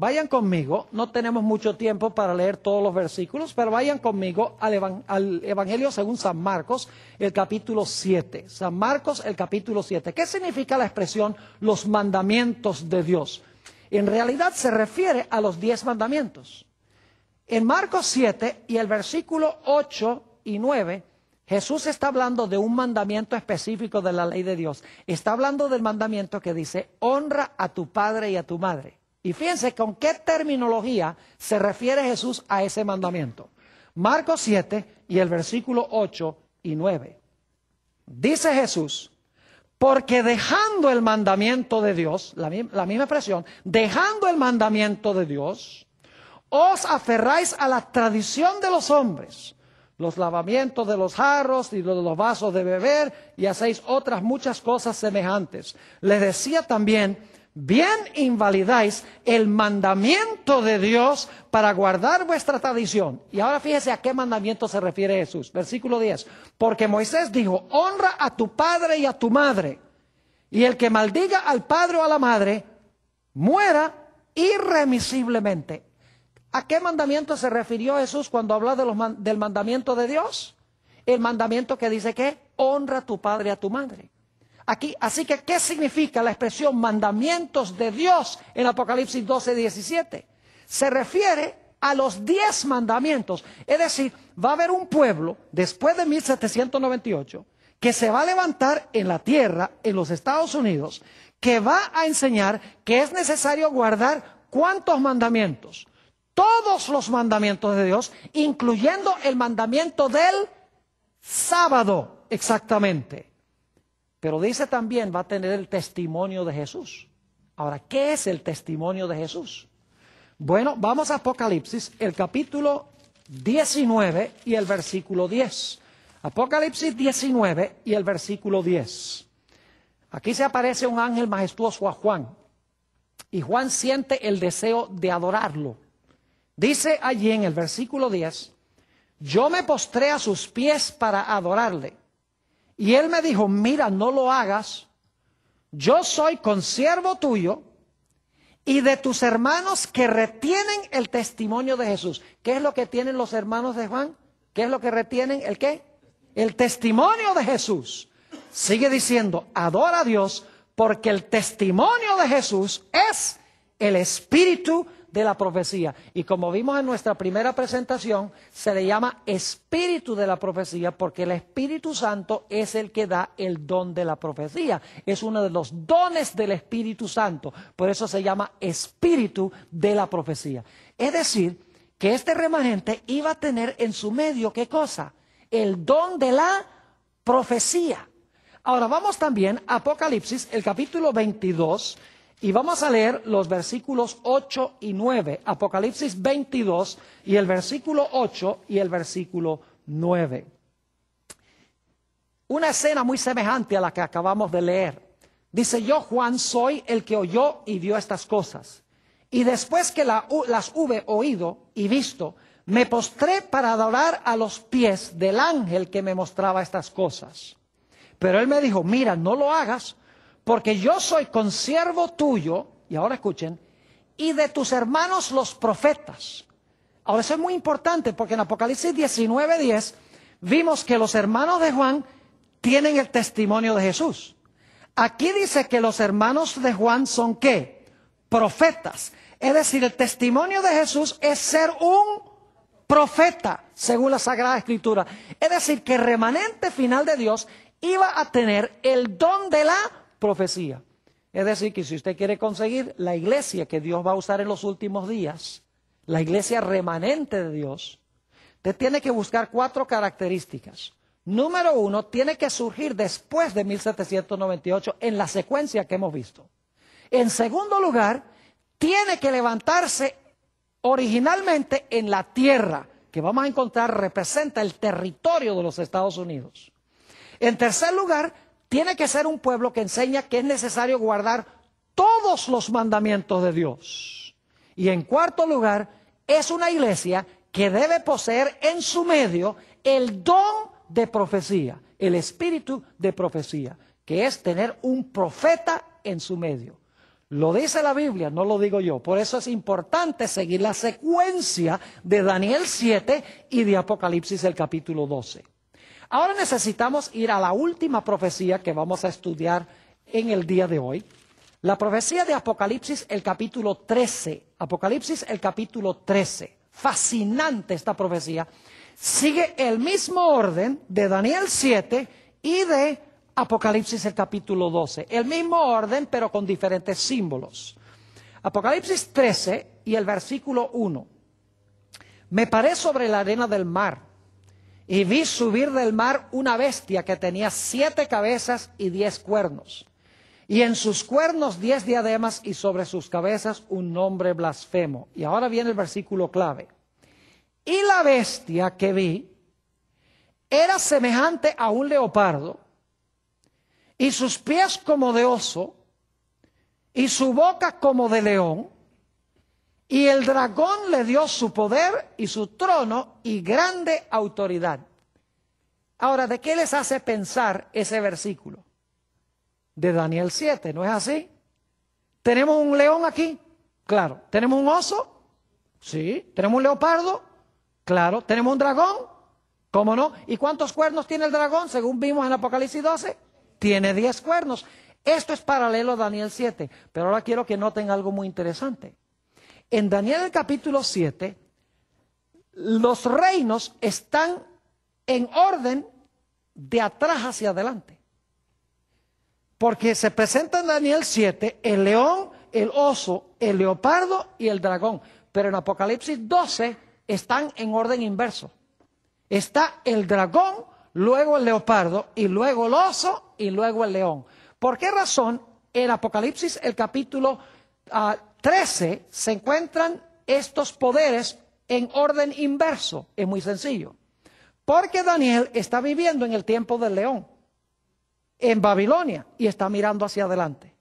Vayan conmigo, no tenemos mucho tiempo para leer todos los versículos, pero vayan conmigo al Evangelio según San Marcos, el capítulo 7. San Marcos, el capítulo 7. ¿Qué significa la expresión los mandamientos de Dios? En realidad se refiere a los 10 mandamientos. En Marcos 7 y el versículo 8 y 9, Jesús está hablando de un mandamiento específico de la ley de Dios. Está hablando del mandamiento que dice, honra a tu padre y a tu madre. Y fíjense con qué terminología se refiere Jesús a ese mandamiento. Marcos 7 y el versículo 8 y 9. Dice Jesús, porque dejando el mandamiento de Dios, la misma expresión, dejando el mandamiento de Dios, os aferráis a la tradición de los hombres, los lavamientos de los jarros y de los vasos de beber, y hacéis otras muchas cosas semejantes. Les decía también, bien invalidáis el mandamiento de Dios para guardar vuestra tradición. Y ahora fíjese a qué mandamiento se refiere Jesús. Versículo 10. Porque Moisés dijo, honra a tu padre y a tu madre. Y el que maldiga al padre o a la madre, muera irremisiblemente. ¿A qué mandamiento se refirió Jesús cuando habló del mandamiento de Dios? El mandamiento que dice que honra a tu padre y a tu madre. Aquí, así que, ¿qué significa la expresión mandamientos de Dios en Apocalipsis 12, 17? Se refiere a los 10 mandamientos. Es decir, va a haber un pueblo, después de 1798, que se va a levantar en la tierra, en los Estados Unidos, que va a enseñar que es necesario guardar ¿cuántos mandamientos? Todos los mandamientos de Dios, incluyendo el mandamiento del sábado, exactamente. Pero dice también va a tener el testimonio de Jesús. Ahora, ¿qué es el testimonio de Jesús? Bueno, vamos a Apocalipsis, el capítulo 19 y el versículo 10. Apocalipsis 19 y el versículo 10. Aquí se aparece un ángel majestuoso a Juan. Y Juan siente el deseo de adorarlo. Dice allí en el versículo 10, yo me postré a sus pies para adorarle. Y él me dijo, mira, no lo hagas, yo soy consiervo tuyo y de tus hermanos que retienen el testimonio de Jesús. ¿Qué es lo que tienen los hermanos de Juan? ¿Qué es lo que retienen? ¿El qué? El testimonio de Jesús. Sigue diciendo, adora a Dios porque el testimonio de Jesús es el espíritu de la profecía. Y como vimos en nuestra primera presentación, se le llama espíritu de la profecía porque el Espíritu Santo es el que da el don de la profecía. Es uno de los dones del Espíritu Santo. Por eso se llama espíritu de la profecía. Es decir, que este remanente iba a tener en su medio, ¿qué cosa? El don de la profecía. Ahora vamos también a Apocalipsis, el capítulo 22, y vamos a leer los versículos 8 y 9. Apocalipsis 22 y el versículo 8 y el versículo 9. Una escena muy semejante a la que acabamos de leer. Dice, yo Juan soy el que oyó y vio estas cosas. Y después que las hube oído y visto, me postré para adorar a los pies del ángel que me mostraba estas cosas. Pero él me dijo, mira, no lo hagas, porque yo soy consiervo tuyo, y ahora escuchen, y de tus hermanos los profetas. Ahora eso es muy importante, porque en Apocalipsis 19:10 vimos que los hermanos de Juan tienen el testimonio de Jesús. Aquí dice que los hermanos de Juan son ¿qué? Profetas. Es decir, el testimonio de Jesús es ser un profeta, según la Sagrada Escritura. Es decir, que el remanente final de Dios iba a tener el don de la profecía. Es decir, que si usted quiere conseguir la iglesia que Dios va a usar en los últimos días, la iglesia remanente de Dios, usted tiene que buscar 4 características. Número 1, tiene que surgir después de 1798 en la secuencia que hemos visto. En segundo lugar, tiene que levantarse originalmente en la tierra, que vamos a encontrar representa el territorio de los Estados Unidos. En tercer lugar, tiene que ser un pueblo que enseña que es necesario guardar todos los mandamientos de Dios. Y en cuarto lugar, es una iglesia que debe poseer en su medio el don de profecía, el espíritu de profecía, que es tener un profeta en su medio. Lo dice la Biblia, no lo digo yo. Por eso es importante seguir la secuencia de Daniel 7 y de Apocalipsis el capítulo 12. Ahora necesitamos ir a la última profecía que vamos a estudiar en el día de hoy. La profecía de Apocalipsis el capítulo 13. Apocalipsis el capítulo 13. Fascinante esta profecía. Sigue el mismo orden de Daniel 7 y de Apocalipsis el capítulo 12. El mismo orden, pero con diferentes símbolos. Apocalipsis 13 y el versículo 1. Me paré sobre la arena del mar y vi subir del mar una bestia que tenía 7 cabezas y 10 cuernos. Y en sus cuernos 10 diademas y sobre sus cabezas un nombre blasfemo. Y ahora viene el versículo clave. Y la bestia que vi era semejante a un leopardo, y sus pies como de oso, y su boca como de león, y el dragón le dio su poder y su trono y grande autoridad. Ahora, ¿de qué les hace pensar ese versículo? De Daniel 7, ¿no es así? ¿Tenemos un león aquí? Claro. ¿Tenemos un oso? Sí. ¿Tenemos un leopardo? Claro. ¿Tenemos un dragón? ¿Cómo no? ¿Y cuántos cuernos tiene el dragón? Según vimos en Apocalipsis 12, tiene 10 cuernos. Esto es paralelo a Daniel 7, pero ahora quiero que noten algo muy interesante. En Daniel el capítulo 7, los reinos están en orden de atrás hacia adelante. Porque se presenta en Daniel 7 el león, el oso, el leopardo y el dragón. Pero en Apocalipsis 12 están en orden inverso. Está el dragón, luego el leopardo, y luego el oso, y luego el león. ¿Por qué razón en Apocalipsis el capítulo 13 se encuentran estos poderes en orden inverso? Es muy sencillo. Porque Daniel está viviendo en el tiempo del león, en Babilonia, y está mirando hacia adelante.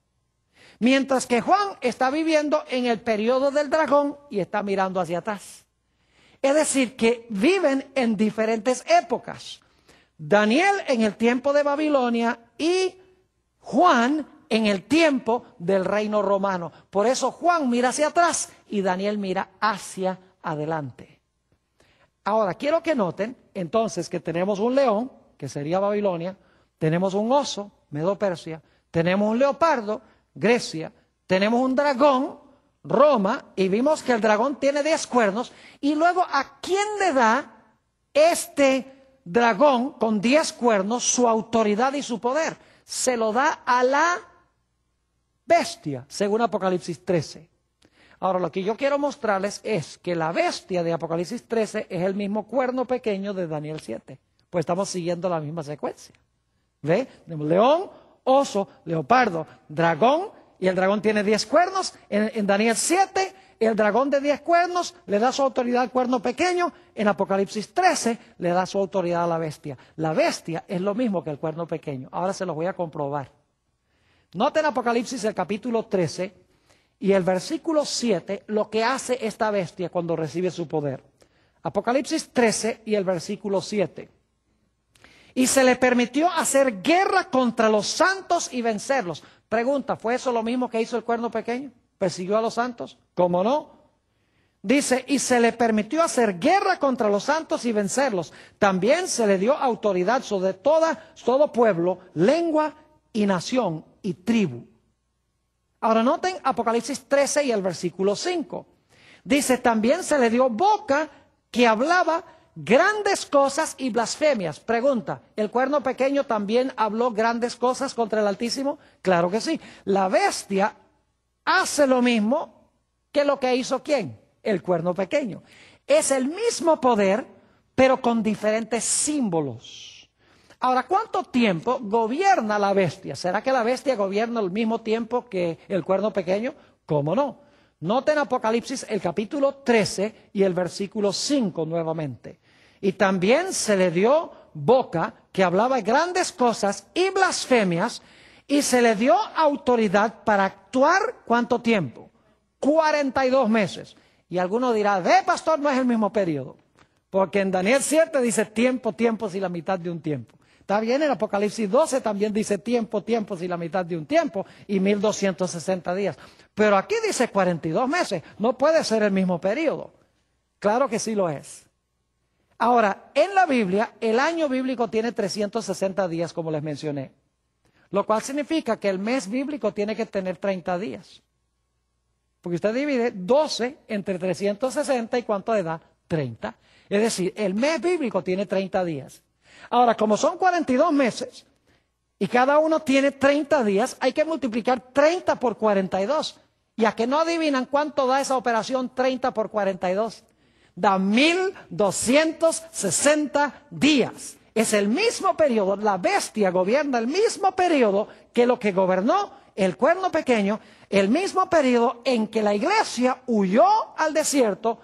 Mientras que Juan está viviendo en el periodo del dragón y está mirando hacia atrás. Es decir, que viven en diferentes épocas. Daniel en el tiempo de Babilonia y Juan en el tiempo del reino romano. Por eso Juan mira hacia atrás y Daniel mira hacia adelante. Ahora, quiero que noten entonces que tenemos un león, que sería Babilonia, tenemos un oso, Medo-Persia, tenemos un leopardo, Grecia, tenemos un dragón, Roma, y vimos que el dragón tiene 10 cuernos, y luego ¿a quién le da este dragón con 10 cuernos su autoridad y su poder? Se lo da a la bestia, según Apocalipsis 13. Ahora, lo que yo quiero mostrarles es que la bestia de Apocalipsis 13 es el mismo cuerno pequeño de Daniel 7, pues estamos siguiendo la misma secuencia. ¿Ve? León, oso, leopardo, dragón, y el dragón tiene 10 cuernos. En Daniel 7, el dragón de 10 cuernos le da su autoridad al cuerno pequeño. En Apocalipsis 13 le da su autoridad a la bestia. La bestia es lo mismo que el cuerno pequeño. Ahora se los voy a comprobar. Noten Apocalipsis el capítulo 13 y el versículo 7, lo que hace esta bestia cuando recibe su poder. Apocalipsis 13 y el versículo 7. Y se le permitió hacer guerra contra los santos y vencerlos. Pregunta, ¿fue eso lo mismo que hizo el cuerno pequeño? ¿Persiguió a los santos? ¿Cómo no? Dice, y se le permitió hacer guerra contra los santos y vencerlos. También se le dio autoridad sobre todo pueblo, lengua y nación y tribu. Ahora noten Apocalipsis 13 y el versículo 5. Dice, también se le dio boca que hablaba grandes cosas y blasfemias. Pregunta, ¿el cuerno pequeño también habló grandes cosas contra el Altísimo? Claro que sí. La bestia hace lo mismo que lo que hizo ¿quién? El cuerno pequeño. Es el mismo poder, pero con diferentes símbolos. Ahora, ¿cuánto tiempo gobierna la bestia? ¿Será que la bestia gobierna al mismo tiempo que el cuerno pequeño? ¿Cómo no? Noten Apocalipsis el capítulo 13 y el versículo 5 nuevamente. Y también se le dio boca que hablaba grandes cosas y blasfemias, y se le dio autoridad para actuar ¿cuánto tiempo? 42 meses. Y alguno dirá, pastor, no es el mismo periodo. Porque en Daniel 7 dice tiempo, tiempos y la mitad de un tiempo. Está bien, en Apocalipsis 12 también dice tiempo, tiempos y la mitad de un tiempo y 1260 días. Pero aquí dice 42 meses, no puede ser el mismo periodo. Claro que sí lo es. Ahora, en la Biblia, el año bíblico tiene 360 días, como les mencioné. Lo cual significa que el mes bíblico tiene que tener 30 días. Porque usted divide 12 entre 360 y ¿cuánto le da? 30. Es decir, el mes bíblico tiene 30 días. Ahora, como son 42 meses y cada uno tiene 30 días, hay que multiplicar 30 por 42. ¿Y a que no adivinan cuánto da esa operación 30 por 42? Da 1260 días. Es el mismo periodo, la bestia gobierna el mismo periodo que lo que gobernó el cuerno pequeño, el mismo periodo en que la iglesia huyó al desierto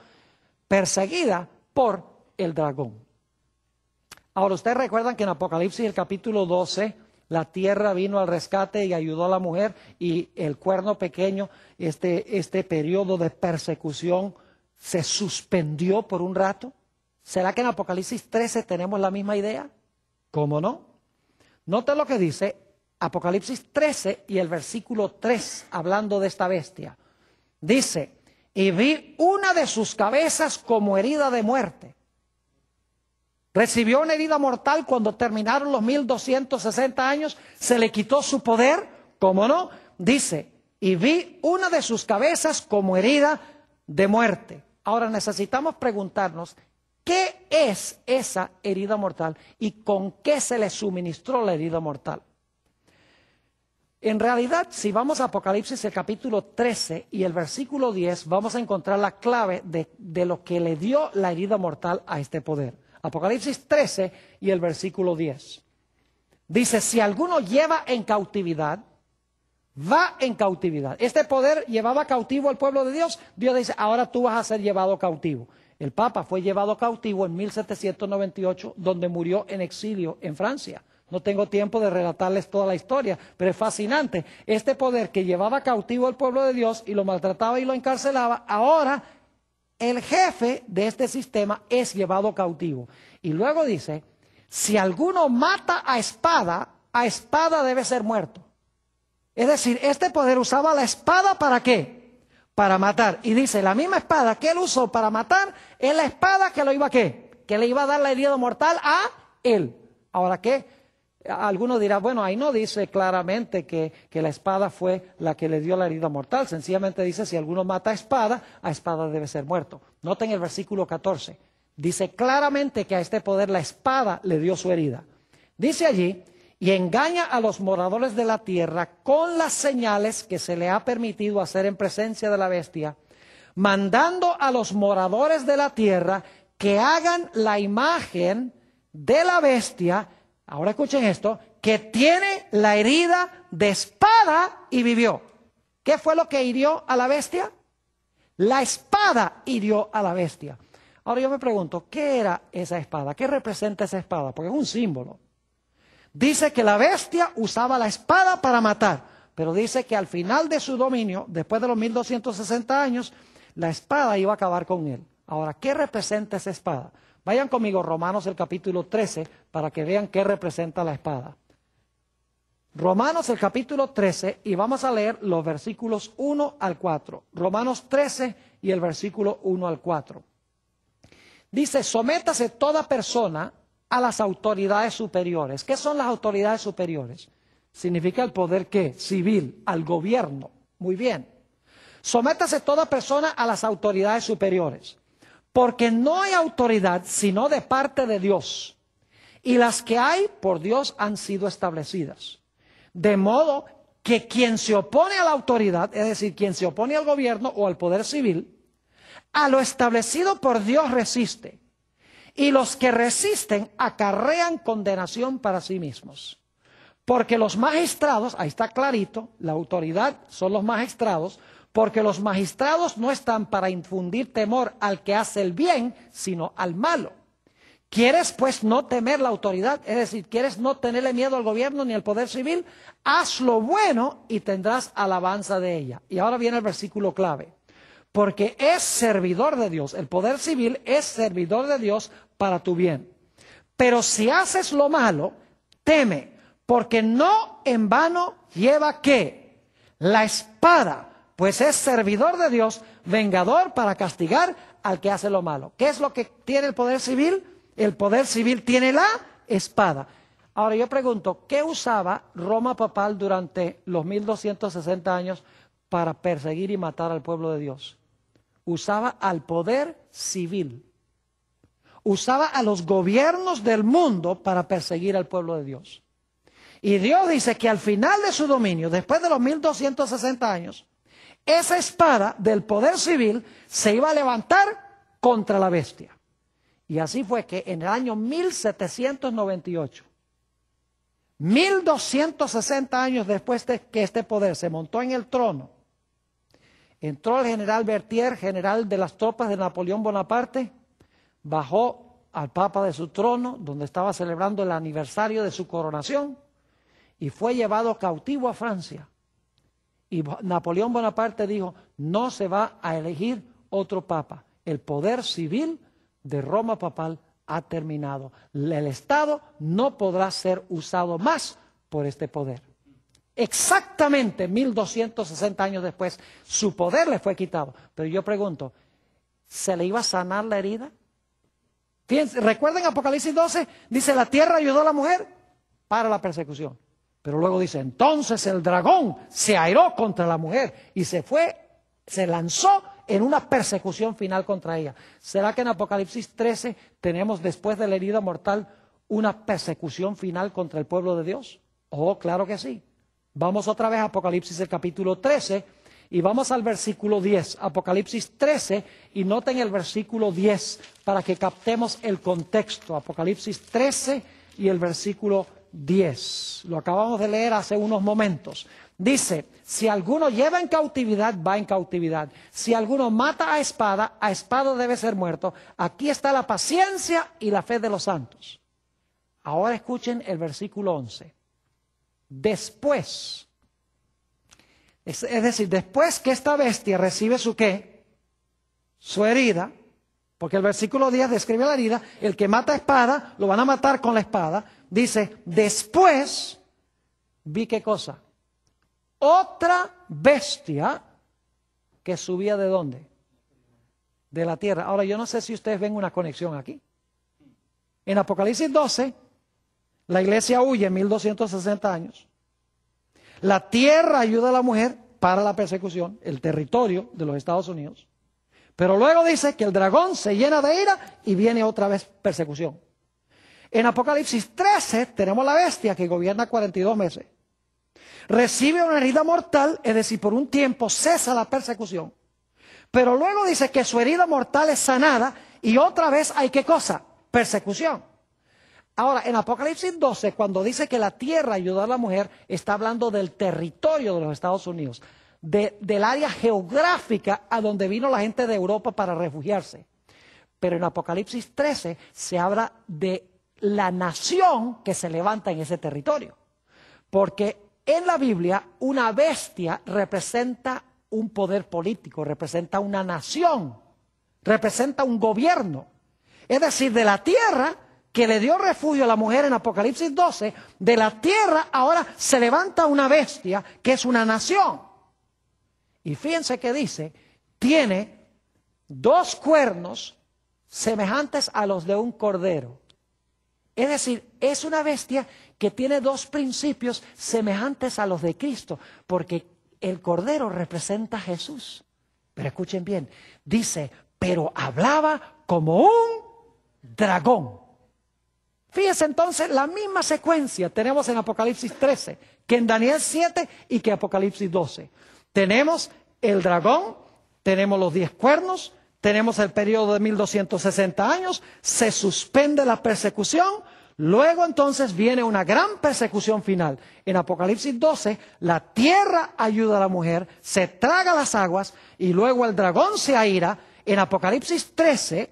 perseguida por el dragón. Ahora, ustedes recuerdan que en Apocalipsis el capítulo 12, la tierra vino al rescate y ayudó a la mujer, y el cuerno pequeño, este periodo de persecución se suspendió por un rato. ¿Será que en Apocalipsis 13 tenemos la misma idea? ¿Cómo no? Note lo que dice Apocalipsis 13 y el versículo 3, hablando de esta bestia. Dice, y vi una de sus cabezas como herida de muerte. Recibió una herida mortal cuando terminaron los 1260 años, se le quitó su poder. ¿Cómo no? Dice, y vi una de sus cabezas como herida de muerte. Ahora necesitamos preguntarnos, ¿qué es esa herida mortal y con qué se le suministró la herida mortal? En realidad, si vamos a Apocalipsis el capítulo 13 y el versículo 10, vamos a encontrar la clave de lo que le dio la herida mortal a este poder. Apocalipsis 13 y el versículo 10. Dice, si alguno lleva en cautividad, va en cautividad. Este poder llevaba cautivo al pueblo de Dios. Dios dice, ahora tú vas a ser llevado cautivo. El Papa fue llevado cautivo en 1798, donde murió en exilio en Francia. No tengo tiempo de relatarles toda la historia, pero es fascinante. Este poder que llevaba cautivo al pueblo de Dios y lo maltrataba y lo encarcelaba, ahora el jefe de este sistema es llevado cautivo. Y luego dice, si alguno mata a espada debe ser muerto. Es decir, este poder usaba la espada ¿para qué? Para matar. Y dice, la misma espada que él usó para matar es la espada que lo iba a ¿qué? Que le iba a dar la herida mortal a él. Ahora, ¿qué? Algunos dirán, bueno, ahí no dice claramente que la espada fue la que le dio la herida mortal. Sencillamente dice, si alguno mata a espada debe ser muerto. Noten el versículo 14. Dice claramente que a este poder la espada le dio su herida. Dice allí, y engaña a los moradores de la tierra con las señales que se le ha permitido hacer en presencia de la bestia, mandando a los moradores de la tierra que hagan la imagen de la bestia. Ahora escuchen esto, que tiene la herida de espada y vivió. ¿Qué fue lo que hirió a la bestia? La espada hirió a la bestia. Ahora yo me pregunto, ¿qué era esa espada? ¿Qué representa esa espada? Porque es un símbolo. Dice que la bestia usaba la espada para matar, pero dice que al final de su dominio, después de los 1260 años, la espada iba a acabar con él. Ahora, ¿qué representa esa espada? Vayan conmigo, Romanos el capítulo 13, para que vean qué representa la espada. Romanos el capítulo 13, y vamos a leer los versículos 1 al 4. Romanos 13 y el versículo 1 al 4. Dice, sométase toda persona a las autoridades superiores. ¿Qué son las autoridades superiores? Significa el poder, ¿qué? Civil, al gobierno. Muy bien. Sométase toda persona a las autoridades superiores, porque no hay autoridad sino de parte de Dios, y las que hay por Dios han sido establecidas. De modo que quien se opone a la autoridad, es decir, quien se opone al gobierno o al poder civil, a lo establecido por Dios resiste, y los que resisten acarrean condenación para sí mismos. Porque los magistrados, ahí está clarito, la autoridad son los magistrados, porque los magistrados no están para infundir temor al que hace el bien, sino al malo. ¿Quieres pues no temer la autoridad? Es decir, ¿quieres no tenerle miedo al gobierno ni al poder civil? Haz lo bueno y tendrás alabanza de ella. Y ahora viene el versículo clave. Porque es servidor de Dios, el poder civil es servidor de Dios para tu bien. Pero si haces lo malo, teme, porque no en vano lleva ¿qué? La espada, pues es servidor de Dios, vengador para castigar al que hace lo malo. ¿Qué es lo que tiene el poder civil? El poder civil tiene la espada. Ahora yo pregunto, ¿qué usaba Roma papal durante los 1260 años para perseguir y matar al pueblo de Dios? Usaba al poder civil. Usaba a los gobiernos del mundo para perseguir al pueblo de Dios. Y Dios dice que al final de su dominio, después de los 1260 años, esa espada del poder civil se iba a levantar contra la bestia. Y así fue que en el año 1798, 1260 años después de que este poder se montó en el trono, entró el general Berthier, general de las tropas de Napoleón Bonaparte, bajó al Papa de su trono, donde estaba celebrando el aniversario de su coronación, y fue llevado cautivo a Francia. Y Napoleón Bonaparte dijo, no se va a elegir otro papa. El poder civil de Roma papal ha terminado. El Estado no podrá ser usado más por este poder. Exactamente 1260 años después, su poder le fue quitado. Pero yo pregunto, ¿se le iba a sanar la herida? Fíjense, recuerden Apocalipsis 12, dice, la tierra ayudó a la mujer para la persecución. Pero luego dice, entonces el dragón se airó contra la mujer y se lanzó en una persecución final contra ella. ¿Será que en Apocalipsis 13 tenemos después de la herida mortal una persecución final contra el pueblo de Dios? Oh, claro que sí. Vamos otra vez a Apocalipsis el capítulo 13 y vamos al versículo 10. Apocalipsis 13 y noten el versículo 10 para que captemos el contexto. Apocalipsis 13 y el versículo 10. Lo acabamos de leer hace unos momentos. Dice, si alguno lleva en cautividad, va en cautividad. Si alguno mata a espada debe ser muerto. Aquí está la paciencia y la fe de los santos. Ahora escuchen el versículo 11. Después, es decir, después que esta bestia recibe su ¿qué? Su herida, porque el versículo 10 describe la herida, el que mata a espada, lo van a matar con la espada. Dice, después, vi ¿qué cosa? Otra bestia que subía ¿de dónde? De la tierra. Ahora, yo no sé si ustedes ven una conexión aquí. En Apocalipsis 12, la iglesia huye en 1260 años. La tierra ayuda a la mujer para la persecución, el territorio de los Estados Unidos. Pero luego dice que el dragón se llena de ira y viene otra vez persecución. En Apocalipsis 13 tenemos la bestia que gobierna 42 meses. Recibe una herida mortal, es decir, por un tiempo cesa la persecución. Pero luego dice que su herida mortal es sanada y otra vez hay ¿qué cosa? Persecución. Ahora, en Apocalipsis 12, cuando dice que la tierra ayudó a la mujer, está hablando del territorio de los Estados Unidos, del área geográfica a donde vino la gente de Europa para refugiarse. Pero en Apocalipsis 13 se habla de la nación que se levanta en ese territorio. Porque en la Biblia una bestia representa un poder político, representa una nación, representa un gobierno. Es decir, de la tierra que le dio refugio a la mujer en Apocalipsis 12, de la tierra ahora se levanta una bestia que es una nación. Y fíjense que dice, tiene 2 cuernos semejantes a los de un cordero. Es decir, es una bestia que tiene 2 principios semejantes a los de Cristo, porque el cordero representa a Jesús. Pero escuchen bien, dice, pero hablaba como un dragón. Fíjense entonces, la misma secuencia tenemos en Apocalipsis 13, que en Daniel 7 y que Apocalipsis 12. Tenemos el dragón, tenemos los 10 cuernos, tenemos el periodo de 1260 años, se suspende la persecución, luego entonces viene una gran persecución final. En Apocalipsis 12, la tierra ayuda a la mujer, se traga las aguas y luego el dragón se aira. En Apocalipsis 13,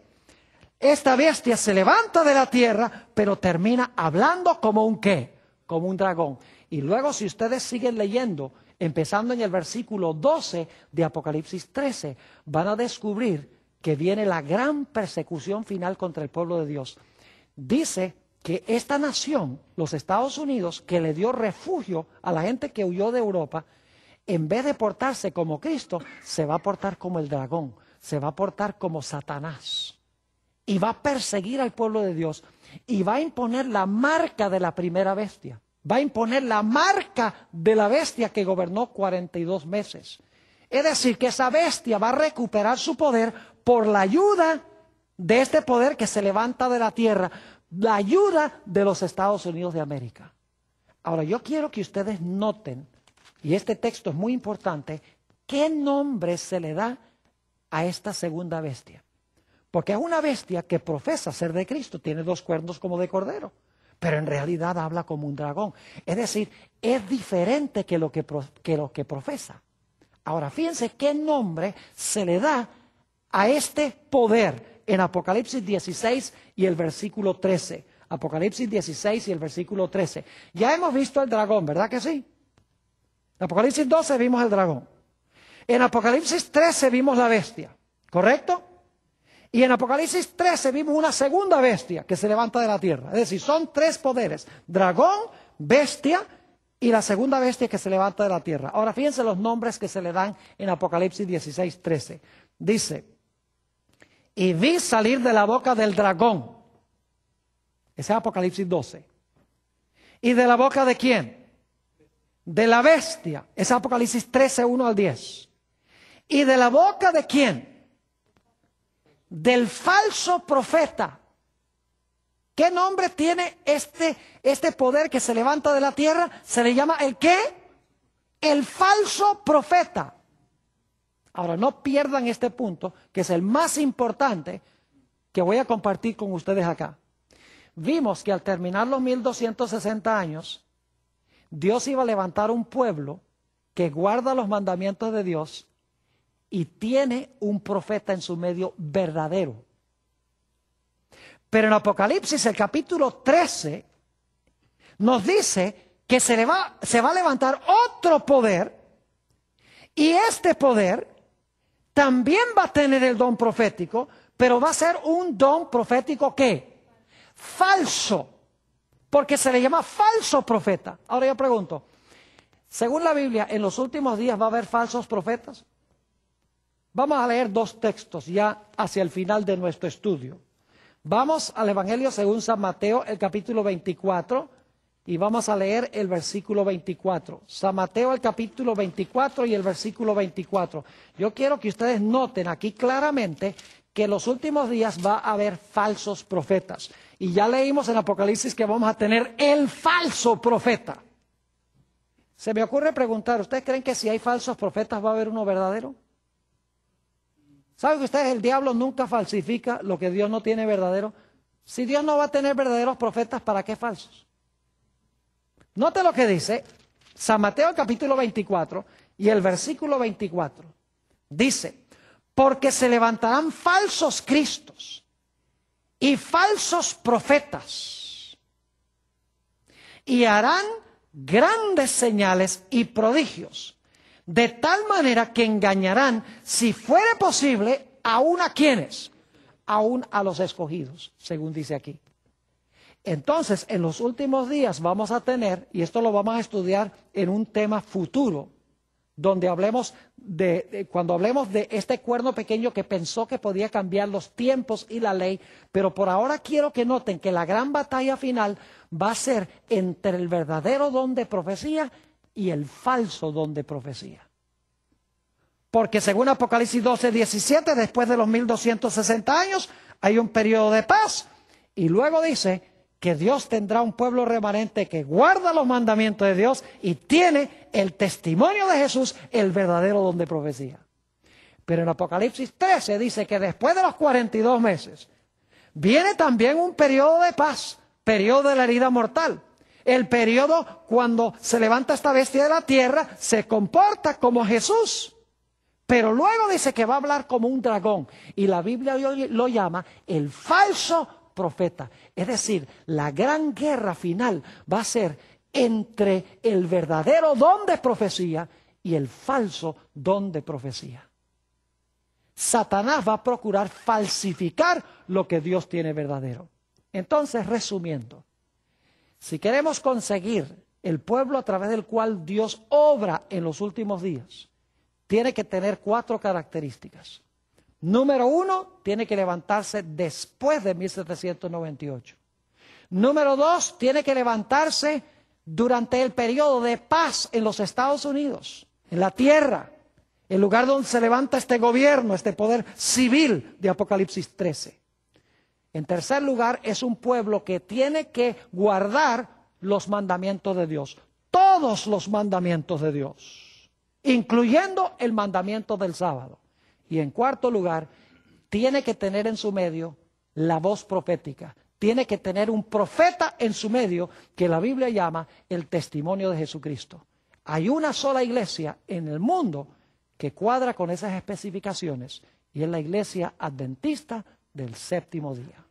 esta bestia se levanta de la tierra, pero termina hablando como un ¿qué? Como un dragón. Y luego si ustedes siguen leyendo, empezando en el versículo 12 de Apocalipsis 13, van a descubrir que viene la gran persecución final contra el pueblo de Dios. Dice que esta nación, los Estados Unidos, que le dio refugio a la gente que huyó de Europa, en vez de portarse como Cristo, se va a portar como el dragón, se va a portar como Satanás. Y va a perseguir al pueblo de Dios y va a imponer la marca de la primera bestia. Va a imponer la marca de la bestia que gobernó 42 meses. Es decir, que esa bestia va a recuperar su poder por la ayuda de este poder que se levanta de la tierra, la ayuda de los Estados Unidos de América. Ahora, yo quiero que ustedes noten, y este texto es muy importante, qué nombre se le da a esta segunda bestia. Porque es una bestia que profesa ser de Cristo, tiene 2 cuernos como de cordero, pero en realidad habla como un dragón. Es decir, es diferente que lo que profesa. Ahora, fíjense qué nombre se le da a este poder en Apocalipsis 16 y el versículo 13. Apocalipsis 16 y el versículo 13. Ya hemos visto el dragón, ¿verdad que sí? En Apocalipsis 12 vimos el dragón. En Apocalipsis 13 vimos la bestia, ¿correcto? Y en Apocalipsis 13 vimos una segunda bestia que se levanta de la tierra. Es decir, son 3 poderes: dragón, bestia y la segunda bestia que se levanta de la tierra. Ahora fíjense los nombres que se le dan en Apocalipsis 16, 13. Dice, y vi salir de la boca del dragón. Ese es Apocalipsis 12. ¿Y de la boca de quién? De la bestia. Ese es Apocalipsis 13, 1 al 10. ¿Y de la boca de quién? Del falso profeta. ¿Qué nombre tiene este poder que se levanta de la tierra? Se le llama ¿el qué? El falso profeta. Ahora, no pierdan este punto, que es el más importante que voy a compartir con ustedes acá. Vimos que al terminar los 1260 años, Dios iba a levantar un pueblo que guarda los mandamientos de Dios y tiene un profeta en su medio verdadero. Pero en Apocalipsis, el capítulo 13, nos dice que se va a levantar otro poder, y este poder también va a tener el don profético, pero va a ser un don profético ¿qué? Falso, porque se le llama falso profeta. Ahora yo pregunto, según la Biblia, ¿en los últimos días va a haber falsos profetas? Vamos a leer 2 textos ya hacia el final de nuestro estudio. Vamos al Evangelio según San Mateo, el capítulo 24, y vamos a leer el versículo 24. San Mateo, el capítulo 24 y el versículo 24. Yo quiero que ustedes noten aquí claramente que en los últimos días va a haber falsos profetas. Y ya leímos en Apocalipsis que vamos a tener el falso profeta. Se me ocurre preguntar, ¿ustedes creen que si hay falsos profetas va a haber uno verdadero? ¿Saben que ustedes, el diablo nunca falsifica lo que Dios no tiene verdadero? Si Dios no va a tener verdaderos profetas, ¿para qué falsos? Note lo que dice San Mateo capítulo 24 y el versículo 24. Dice, porque se levantarán falsos cristos y falsos profetas y harán grandes señales y prodigios, de tal manera que engañarán, si fuere posible, aún a quienes, aún a los escogidos, según dice aquí. Entonces, en los últimos días vamos a tener, y esto lo vamos a estudiar en un tema futuro, donde hablemos cuando hablemos de este cuerno pequeño que pensó que podía cambiar los tiempos y la ley, pero por ahora quiero que noten que la gran batalla final va a ser entre el verdadero don de profecía y el falso don de profecía. Porque según Apocalipsis 12:17, después de los 1260 años, hay un periodo de paz, y luego dice que Dios tendrá un pueblo remanente que guarda los mandamientos de Dios y tiene el testimonio de Jesús, el verdadero don de profecía. Pero en Apocalipsis 13 dice que después de los 42 meses, viene también un periodo de paz, periodo de la herida mortal. El periodo cuando se levanta esta bestia de la tierra, se comporta como Jesús. Pero luego dice que va a hablar como un dragón, y la Biblia lo llama el falso profeta. Es decir, la gran guerra final va a ser entre el verdadero don de profecía y el falso don de profecía. Satanás va a procurar falsificar lo que Dios tiene verdadero. Entonces, resumiendo, si queremos conseguir el pueblo a través del cual Dios obra en los últimos días, tiene que tener 4 características. Número 1, tiene que levantarse después de 1798. Número 2, tiene que levantarse durante el periodo de paz en los Estados Unidos, en la tierra, el lugar donde se levanta este gobierno, este poder civil de Apocalipsis 13. En tercer lugar, es un pueblo que tiene que guardar los mandamientos de Dios, todos los mandamientos de Dios, incluyendo el mandamiento del sábado. Y en cuarto lugar, tiene que tener en su medio la voz profética. Tiene que tener un profeta en su medio que la Biblia llama el testimonio de Jesucristo. Hay una sola iglesia en el mundo que cuadra con esas especificaciones, y es la iglesia adventista del séptimo día.